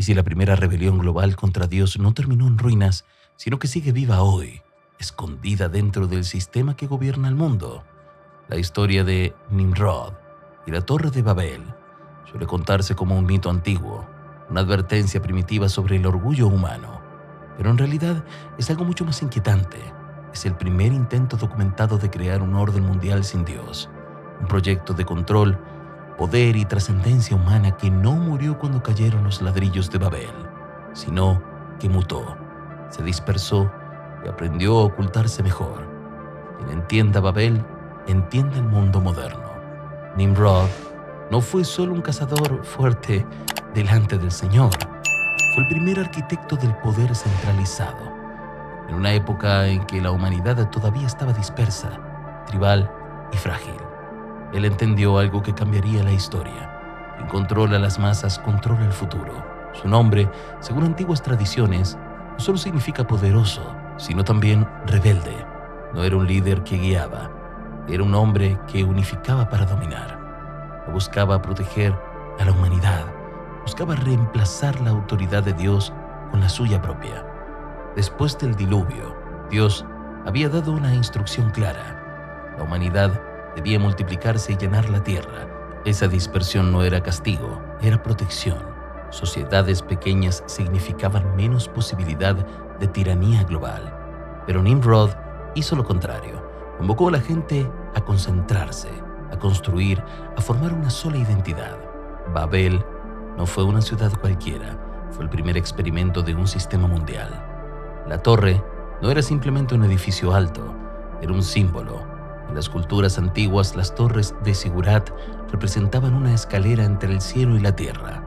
si la primera rebelión global contra Dios no terminó en ruinas, sino que sigue viva hoy, escondida dentro del sistema que gobierna el mundo. La historia de Nimrod y la Torre de Babel suele contarse como un mito antiguo, una advertencia primitiva sobre el orgullo humano, pero en realidad es algo mucho más inquietante. Es el primer intento documentado de crear un orden mundial sin Dios, un proyecto de control, poder y trascendencia humana que no murió cuando cayeron los ladrillos de Babel, sino que mutó, se dispersó y aprendió a ocultarse mejor. Quien entienda Babel, entiende el mundo moderno. Nimrod no fue solo un cazador fuerte delante del Señor, fue el primer arquitecto del poder centralizado, en una época en que la humanidad todavía estaba dispersa, tribal y frágil. Él entendió algo que cambiaría la historia. Quien controla las masas controla el futuro. Su nombre, según antiguas tradiciones, no solo significa poderoso, sino también rebelde. No era un líder que guiaba, era un hombre que unificaba para dominar. No buscaba proteger a la humanidad, buscaba reemplazar la autoridad de Dios con la suya propia. Después del diluvio, Dios había dado una instrucción clara. La humanidad debía multiplicarse y llenar la tierra. Esa dispersión no era castigo, era protección. Sociedades pequeñas significaban menos posibilidad de tiranía global. Pero Nimrod hizo lo contrario. Convocó a la gente a concentrarse, a construir, a formar una sola identidad. Babel no fue una ciudad cualquiera, fue el primer experimento de un sistema mundial. La torre no era simplemente un edificio alto, era un símbolo. En las culturas antiguas, las torres de Sigurat representaban una escalera entre el cielo y la tierra.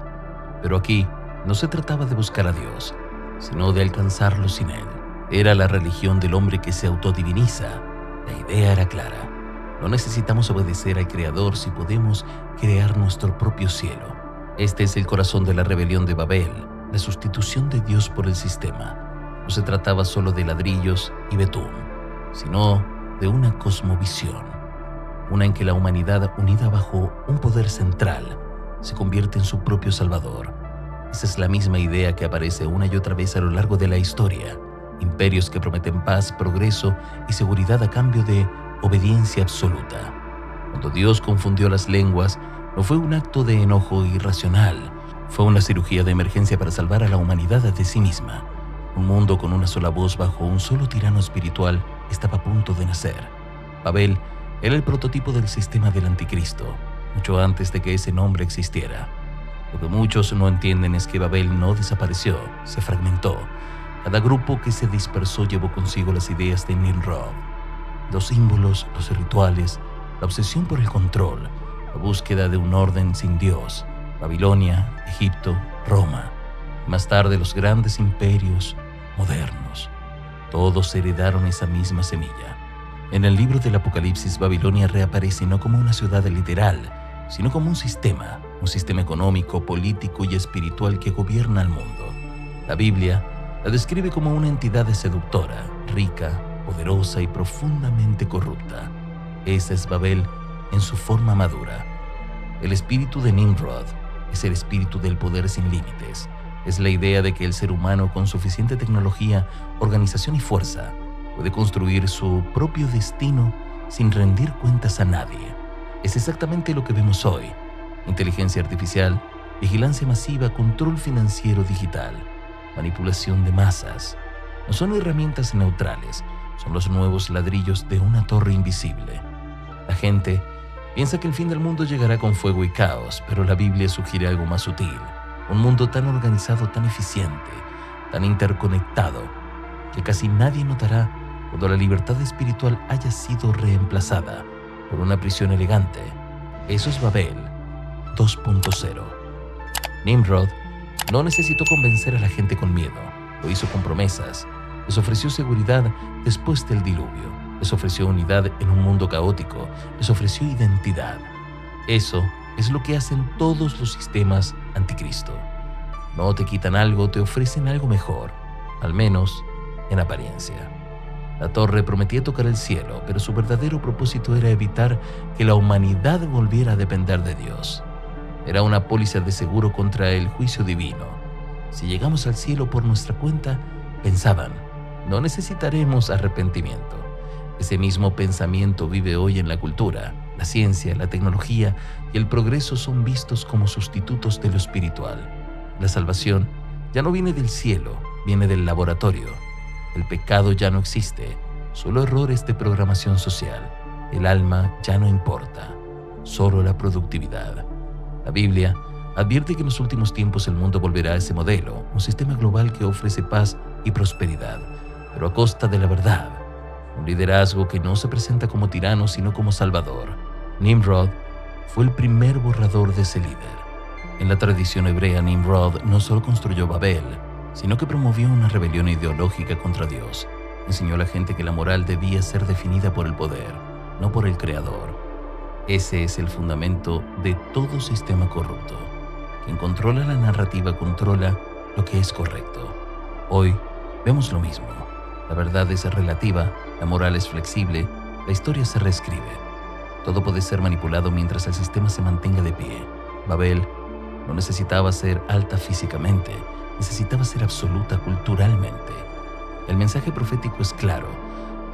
Pero aquí no se trataba de buscar a Dios, sino de alcanzarlo sin Él. Era la religión del hombre que se autodiviniza. La idea era clara. No necesitamos obedecer al Creador si podemos crear nuestro propio cielo. Este es el corazón de la rebelión de Babel, la sustitución de Dios por el sistema. No se trataba solo de ladrillos y betún, sino de una cosmovisión, una en que la humanidad, unida bajo un poder central, se convierte en su propio salvador. Esa es la misma idea que aparece una y otra vez a lo largo de la historia. Imperios que prometen paz, progreso y seguridad a cambio de obediencia absoluta. Cuando Dios confundió las lenguas, no fue un acto de enojo irracional, fue una cirugía de emergencia para salvar a la humanidad de sí misma. Un mundo con una sola voz bajo un solo tirano espiritual estaba a punto de nacer. Babel era el prototipo del sistema del anticristo, mucho antes de que ese nombre existiera. Lo que muchos no entienden es que Babel no desapareció, se fragmentó. Cada grupo que se dispersó llevó consigo las ideas de Nimrod, los símbolos, los rituales, la obsesión por el control, la búsqueda de un orden sin Dios. Babilonia, Egipto, Roma, y más tarde los grandes imperios modernos. Todos heredaron esa misma semilla. En el libro del Apocalipsis, Babilonia reaparece no como una ciudad literal, sino como un sistema económico, político y espiritual que gobierna el mundo. La Biblia la describe como una entidad seductora, rica, poderosa y profundamente corrupta. Esa es Babel en su forma madura. El espíritu de Nimrod es el espíritu del poder sin límites. Es la idea de que el ser humano, con suficiente tecnología, organización y fuerza, puede construir su propio destino sin rendir cuentas a nadie. Es exactamente lo que vemos hoy: inteligencia artificial, vigilancia masiva, control financiero digital, manipulación de masas. No son herramientas neutrales, son los nuevos ladrillos de una torre invisible. La gente piensa que el fin del mundo llegará con fuego y caos, pero la Biblia sugiere algo más sutil: un mundo tan organizado, tan eficiente, tan interconectado, que casi nadie notará cuando la libertad espiritual haya sido reemplazada por una prisión elegante. Eso es Babel 2.0. Nimrod no necesitó convencer a la gente con miedo, lo hizo con promesas. Les ofreció seguridad después del diluvio, les ofreció unidad en un mundo caótico, les ofreció identidad. Eso es lo que hacen todos los sistemas anticristo. No te quitan algo, te ofrecen algo mejor, al menos en apariencia. La torre prometía tocar el cielo, pero su verdadero propósito era evitar que la humanidad volviera a depender de Dios. Era una póliza de seguro contra el juicio divino. si llegamos al cielo por nuestra cuenta, pensaban, no necesitaremos arrepentimiento. Ese mismo pensamiento vive hoy en la cultura. La ciencia, la tecnología y el progreso son vistos como sustitutos de lo espiritual. La salvación ya no viene del cielo, viene del laboratorio. El pecado ya no existe, solo errores de programación social. El alma ya no importa, solo la productividad. La Biblia advierte que en los últimos tiempos el mundo volverá a ese modelo, un sistema global que ofrece paz y prosperidad, pero a costa de la verdad. Un liderazgo que no se presenta como tirano, sino como salvador. Nimrod fue el primer borrador de ese líder. En la tradición hebrea, Nimrod no solo construyó Babel, sino que promovió una rebelión ideológica contra Dios. Enseñó a la gente que la moral debía ser definida por el poder, no por el creador. Ese es el fundamento de todo sistema corrupto. Quien controla la narrativa controla lo que es correcto. Hoy vemos lo mismo. La verdad es relativa, la moral es flexible, la historia se reescribe. Todo puede ser manipulado mientras el sistema se mantenga de pie. Babel no necesitaba ser alta físicamente, necesitaba ser absoluta culturalmente. El mensaje profético es claro.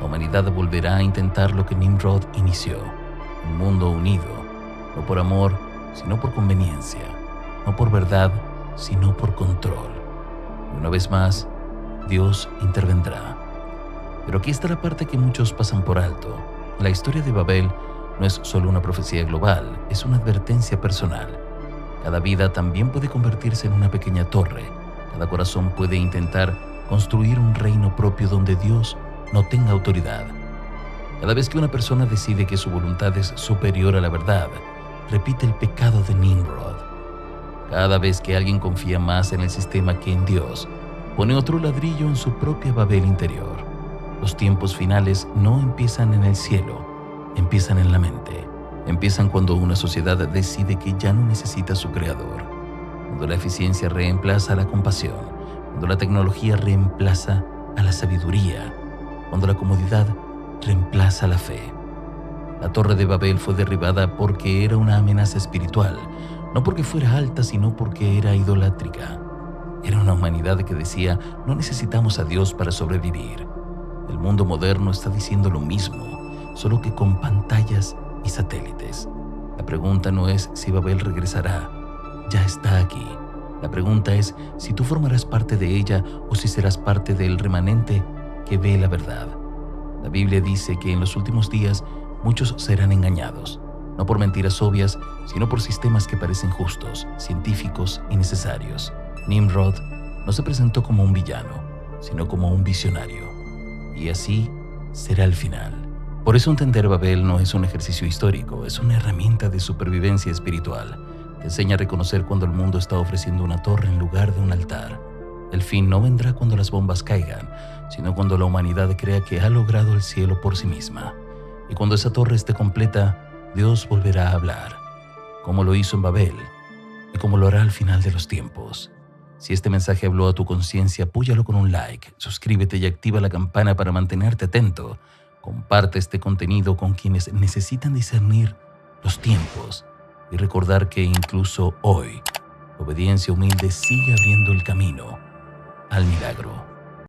La humanidad volverá a intentar lo que Nimrod inició. Un mundo unido, no por amor, sino por conveniencia. No por verdad, sino por control. Y una vez más, Dios intervendrá. Pero aquí está la parte que muchos pasan por alto. La historia de Babel no es solo una profecía global, es una advertencia personal. Cada vida también puede convertirse en una pequeña torre. Cada corazón puede intentar construir un reino propio donde Dios no tenga autoridad. Cada vez que una persona decide que su voluntad es superior a la verdad, repite el pecado de Nimrod. Cada vez que alguien confía más en el sistema que en Dios, pone otro ladrillo en su propia Babel interior. Los tiempos finales no empiezan en el cielo, empiezan en la mente. Empiezan cuando una sociedad decide que ya no necesita a su creador. Cuando la eficiencia reemplaza a la compasión. Cuando la tecnología reemplaza a la sabiduría. Cuando la comodidad reemplaza la fe. La Torre de Babel fue derribada porque era una amenaza espiritual, no porque fuera alta, sino porque era idolátrica. Era una humanidad que decía, no necesitamos a Dios para sobrevivir. El mundo moderno está diciendo lo mismo, solo que con pantallas y satélites. La pregunta no es si Babel regresará, ya está aquí. La pregunta es si tú formarás parte de ella o si serás parte del remanente que ve la verdad. La Biblia dice que en los últimos días muchos serán engañados, no por mentiras obvias, sino por sistemas que parecen justos, científicos y necesarios. Nimrod no se presentó como un villano, sino como un visionario. Y así será el final. Por eso entender Babel no es un ejercicio histórico, es una herramienta de supervivencia espiritual. Te enseña a reconocer cuando el mundo está ofreciendo una torre en lugar de un altar. El fin no vendrá cuando las bombas caigan, sino cuando la humanidad crea que ha logrado el cielo por sí misma. Y cuando esa torre esté completa, Dios volverá a hablar, como lo hizo en Babel y como lo hará al final de los tiempos. Si este mensaje habló a tu conciencia, apóyalo con un like, suscríbete y activa la campana para mantenerte atento. Comparte este contenido con quienes necesitan discernir los tiempos y recordar que incluso hoy, la obediencia humilde sigue abriendo el camino al milagro.